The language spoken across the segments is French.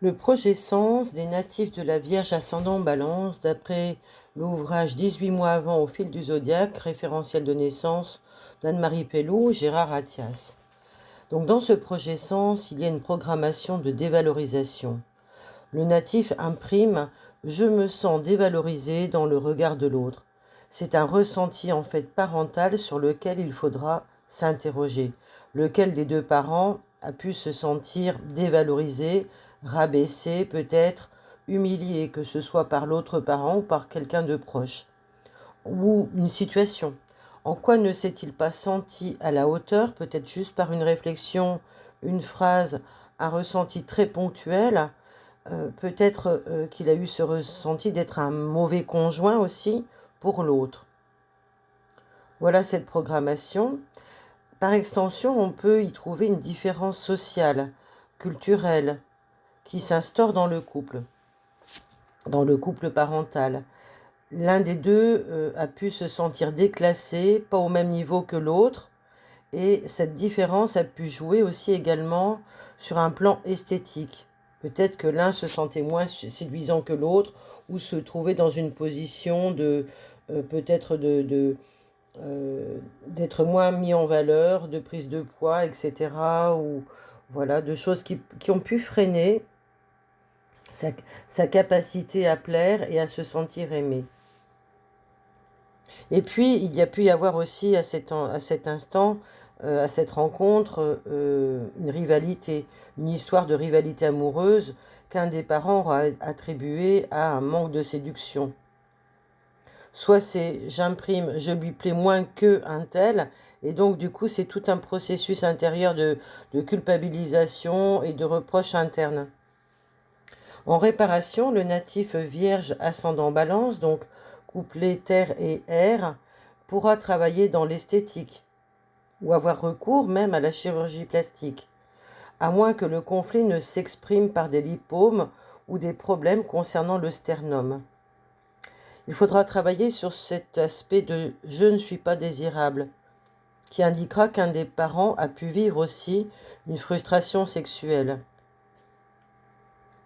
Le projet Sens des natifs de la Vierge ascendant Balance, d'après l'ouvrage 18 mois avant au fil du zodiaque, référentiel de naissance d'Anne-Marie Pelloux, Gérard Attias. Donc dans ce projet Sens, il y a une programmation de dévalorisation. Le natif imprime « Je me sens dévalorisé dans le regard de l'autre ». C'est un ressenti en fait parental sur lequel il faudra s'interroger. Lequel des deux parents a pu se sentir dévalorisé, rabaissé, peut-être humilié, que ce soit par l'autre parent ou par quelqu'un de proche. Ou une situation. En quoi ne s'est-il pas senti à la hauteur, peut-être juste par une réflexion, une phrase, un ressenti très ponctuel, peut-être qu'il a eu ce ressenti d'être un mauvais conjoint aussi pour l'autre. Voilà cette programmation. Par extension, on peut y trouver une différence sociale, culturelle, qui s'instaure dans le couple parental. L'un des deux a pu se sentir déclassé, pas au même niveau que l'autre, et cette différence a pu jouer aussi également sur un plan esthétique. Peut-être que l'un se sentait moins séduisant que l'autre, ou se trouvait dans une position de peut-être d'être moins mis en valeur, de prise de poids, etc. Ou voilà, de choses qui ont pu freiner sa capacité à plaire et à se sentir aimé. Et puis, il y a pu y avoir aussi à cet instant, à cette rencontre, une rivalité, une histoire de rivalité amoureuse qu'un des parents aura attribuée à un manque de séduction. Soit c'est j'imprime, je lui plais moins qu'un tel, et donc du coup c'est tout un processus intérieur de culpabilisation et de reproche interne. En réparation, le natif vierge ascendant balance, donc couplé terre et air, pourra travailler dans l'esthétique ou avoir recours même à la chirurgie plastique, à moins que le conflit ne s'exprime par des lipomes ou des problèmes concernant le sternum. Il faudra travailler sur cet aspect de « je ne suis pas désirable » qui indiquera qu'un des parents a pu vivre aussi une frustration sexuelle.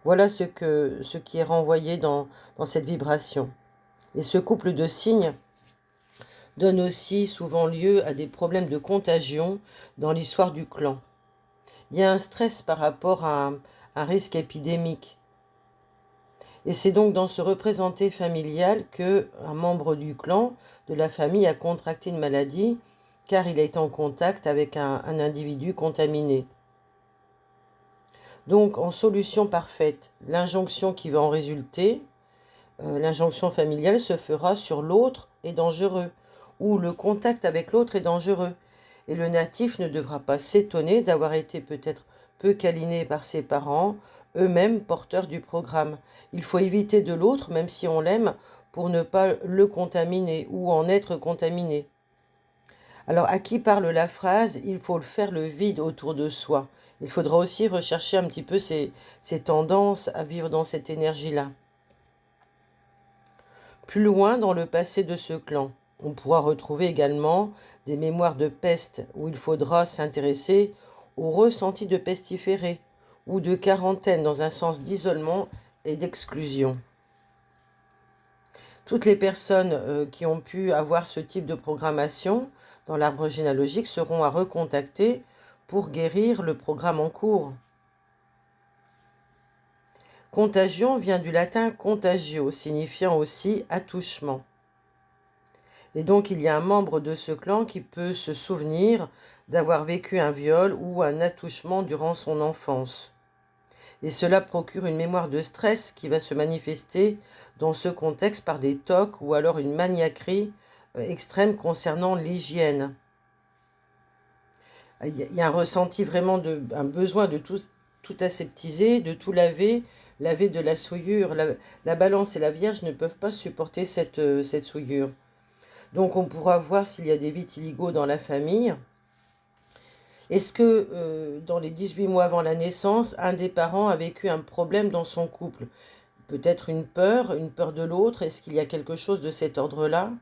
Voilà ce qui est renvoyé dans cette vibration. Et ce couple de signes donne aussi souvent lieu à des problèmes de contagion dans l'histoire du clan. Il y a un stress par rapport à un risque épidémique. Et c'est donc dans ce représenté familial qu'un membre du clan, de la famille, a contracté une maladie car il a été en contact avec un individu contaminé. Donc, en solution parfaite, l'injonction qui va en résulter, l'injonction familiale se fera sur l'autre est dangereux, ou le contact avec l'autre est dangereux. Et le natif ne devra pas s'étonner d'avoir été peut-être peu câliné par ses parents, eux-mêmes porteurs du programme. Il faut éviter de l'autre, même si on l'aime, pour ne pas le contaminer ou en être contaminé. Alors, à qui parle la phrase « il faut faire le vide autour de soi ». Il faudra aussi rechercher un petit peu ces tendances à vivre dans cette énergie-là. Plus loin dans le passé de ce clan, on pourra retrouver également des mémoires de peste où il faudra s'intéresser aux ressentis de pestiférés ou de quarantaine dans un sens d'isolement et d'exclusion. Toutes les personnes qui ont pu avoir ce type de programmation dans l'arbre généalogique seront à recontacter pour guérir le programme en cours. Contagion vient du latin contagio, signifiant aussi attouchement. Et donc il y a un membre de ce clan qui peut se souvenir d'avoir vécu un viol ou un attouchement durant son enfance. Et cela procure une mémoire de stress qui va se manifester dans ce contexte par des tocs ou alors une maniaquerie extrême concernant l'hygiène. Il y a un ressenti vraiment un besoin de tout aseptiser, de tout laver de la souillure. La balance et la vierge ne peuvent pas supporter cette souillure. Donc on pourra voir s'il y a des vitiligo dans la famille. Est-ce que dans les 18 mois avant la naissance, un des parents a vécu un problème dans son couple? Peut-être une peur de l'autre. Est-ce qu'il y a quelque chose de cet ordre-là?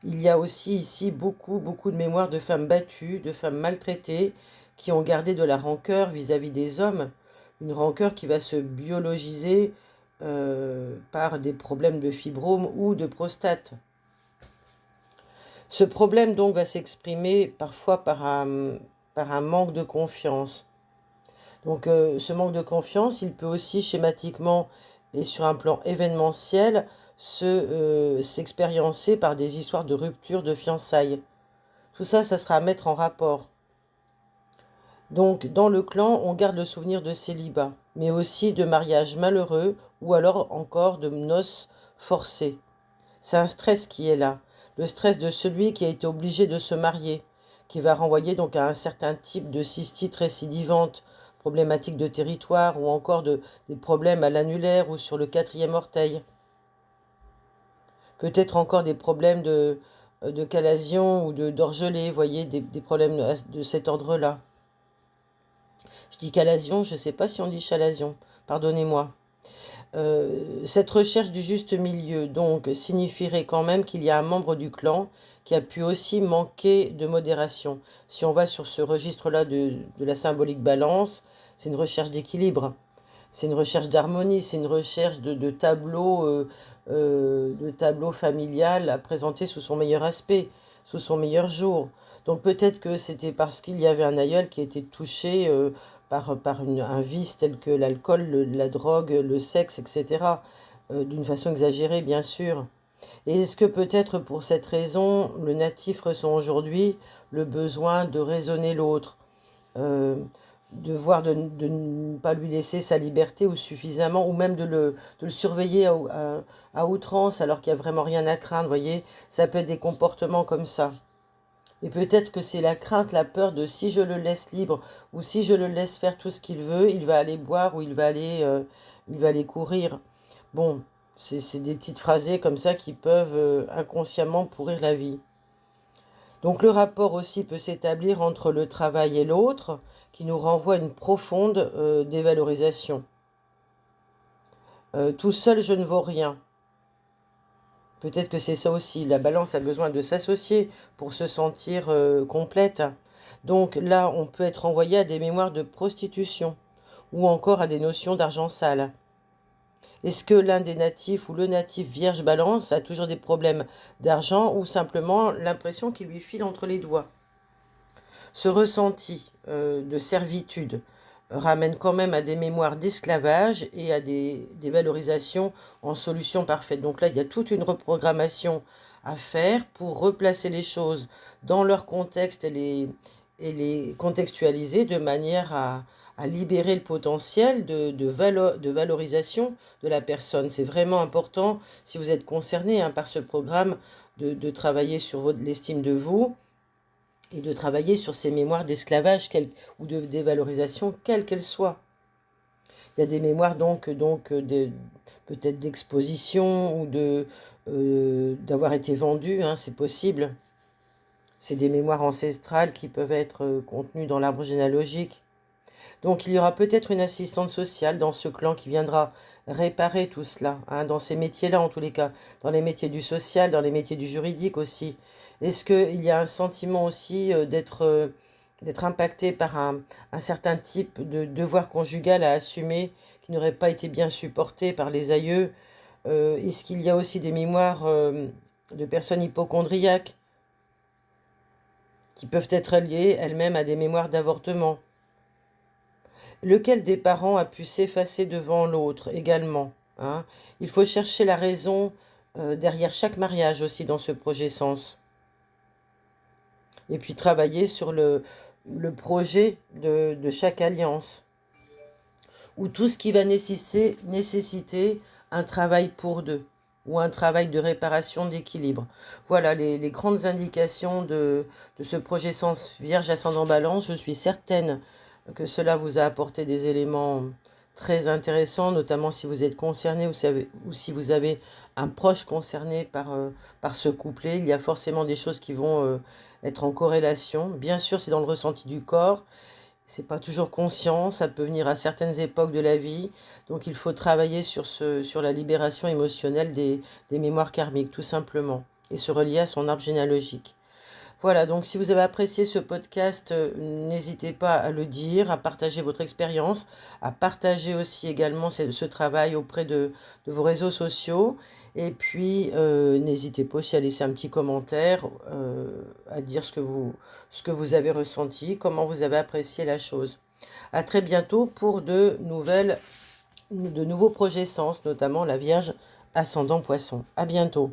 Il y a aussi ici beaucoup de mémoires de femmes battues, de femmes maltraitées, qui ont gardé de la rancœur vis-à-vis des hommes. Une rancœur qui va se biologiser par des problèmes de fibrome ou de prostate. Ce problème donc va s'exprimer parfois par un manque de confiance. Donc ce manque de confiance, il peut aussi schématiquement et sur un plan événementiel s'expériencer par des histoires de rupture de fiançailles. Tout ça, ça sera à mettre en rapport. Donc dans le clan, on garde le souvenir de célibat, mais aussi de mariages malheureux ou alors encore de noces forcées. C'est un stress qui est là, le stress de celui qui a été obligé de se marier, qui va renvoyer donc à un certain type de cystite récidivante, problématique de territoire ou encore des problèmes à l'annulaire ou sur le 4e orteil. Peut-être encore des problèmes de chalazion ou d'orgelé, voyez, des problèmes de cet ordre-là. Je dis chalazion, je ne sais pas si on dit chalazion, pardonnez-moi. Cette recherche du juste milieu, donc, signifierait quand même qu'il y a un membre du clan qui a pu aussi manquer de modération. Si on va sur ce registre-là de la symbolique balance, c'est une recherche d'équilibre, c'est une recherche d'harmonie, c'est une recherche de tableau familial à présenter sous son meilleur aspect, sous son meilleur jour. Donc peut-être que c'était parce qu'il y avait un aïeul qui était touché par un vice tel que l'alcool, la drogue, le sexe, etc. D'une façon exagérée, bien sûr. Et est-ce que peut-être pour cette raison, le natif ressent aujourd'hui le besoin de raisonner l'autre, de ne pas lui laisser sa liberté ou suffisamment, ou même de le surveiller à outrance alors qu'il n'y a vraiment rien à craindre, voyez. Ça peut être des comportements comme ça. Et peut-être que c'est la crainte, la peur de si je le laisse libre ou si je le laisse faire tout ce qu'il veut, il va aller boire ou il va aller courir. Bon, c'est des petites phrasées comme ça qui peuvent inconsciemment pourrir la vie. Donc le rapport aussi peut s'établir entre le travail et l'autre, qui nous renvoie à une profonde dévalorisation. Tout seul, je ne vaux rien. Peut-être que c'est ça aussi. La balance a besoin de s'associer pour se sentir complète. Donc là, on peut être envoyé à des mémoires de prostitution ou encore à des notions d'argent sale. Est-ce que l'un des natifs ou le natif vierge balance a toujours des problèmes d'argent ou simplement l'impression qu'il lui file entre les doigts? Ce ressenti de servitude ramène quand même à des mémoires d'esclavage et à des valorisations en solution parfaite. Donc là, il y a toute une reprogrammation à faire pour replacer les choses dans leur contexte et les contextualiser de manière à libérer le potentiel de valorisation de la personne. C'est vraiment important, si vous êtes concerné par ce programme, de travailler sur l'estime de vous et de travailler sur ces mémoires d'esclavage ou de dévalorisation, quelles qu'elles soient. Il y a des mémoires donc peut-être d'exposition ou d'avoir été vendu, c'est possible. C'est des mémoires ancestrales qui peuvent être contenues dans l'arbre généalogique. Donc il y aura peut-être une assistante sociale dans ce clan qui viendra réparer tout cela, dans ces métiers-là en tous les cas, dans les métiers du social, dans les métiers du juridique aussi. Est-ce qu'il y a un sentiment aussi d'être impacté par un certain type de devoir conjugal à assumer qui n'aurait pas été bien supporté par les aïeux? Est-ce qu'il y a aussi des mémoires de personnes hypocondriaques qui peuvent être liées elles-mêmes à des mémoires d'avortement? Lequel des parents a pu s'effacer devant l'autre également, Il faut chercher la raison derrière chaque mariage aussi dans ce projet sens. Et puis travailler sur le projet de chaque alliance. Ou tout ce qui va nécessiter un travail pour deux, ou un travail de réparation d'équilibre. Voilà les grandes indications de ce projet sens Vierge ascendant Balance. Je suis certaine que cela vous a apporté des éléments très intéressants, notamment si vous êtes concerné ou si vous avez un proche concerné par ce couplet. Il y a forcément des choses qui vont être en corrélation. Bien sûr, c'est dans le ressenti du corps. C'est pas toujours conscient, ça peut venir à certaines époques de la vie. Donc il faut travailler sur la libération émotionnelle des mémoires karmiques, tout simplement, et se relier à son arbre généalogique. Voilà, donc si vous avez apprécié ce podcast, n'hésitez pas à le dire, à partager votre expérience, à partager aussi également ce travail auprès de vos réseaux sociaux. Et puis, n'hésitez pas aussi à laisser un petit commentaire, à dire ce que vous avez ressenti, comment vous avez apprécié la chose. À très bientôt pour de nouveaux projets Sens, notamment la Vierge ascendant Poisson. À bientôt.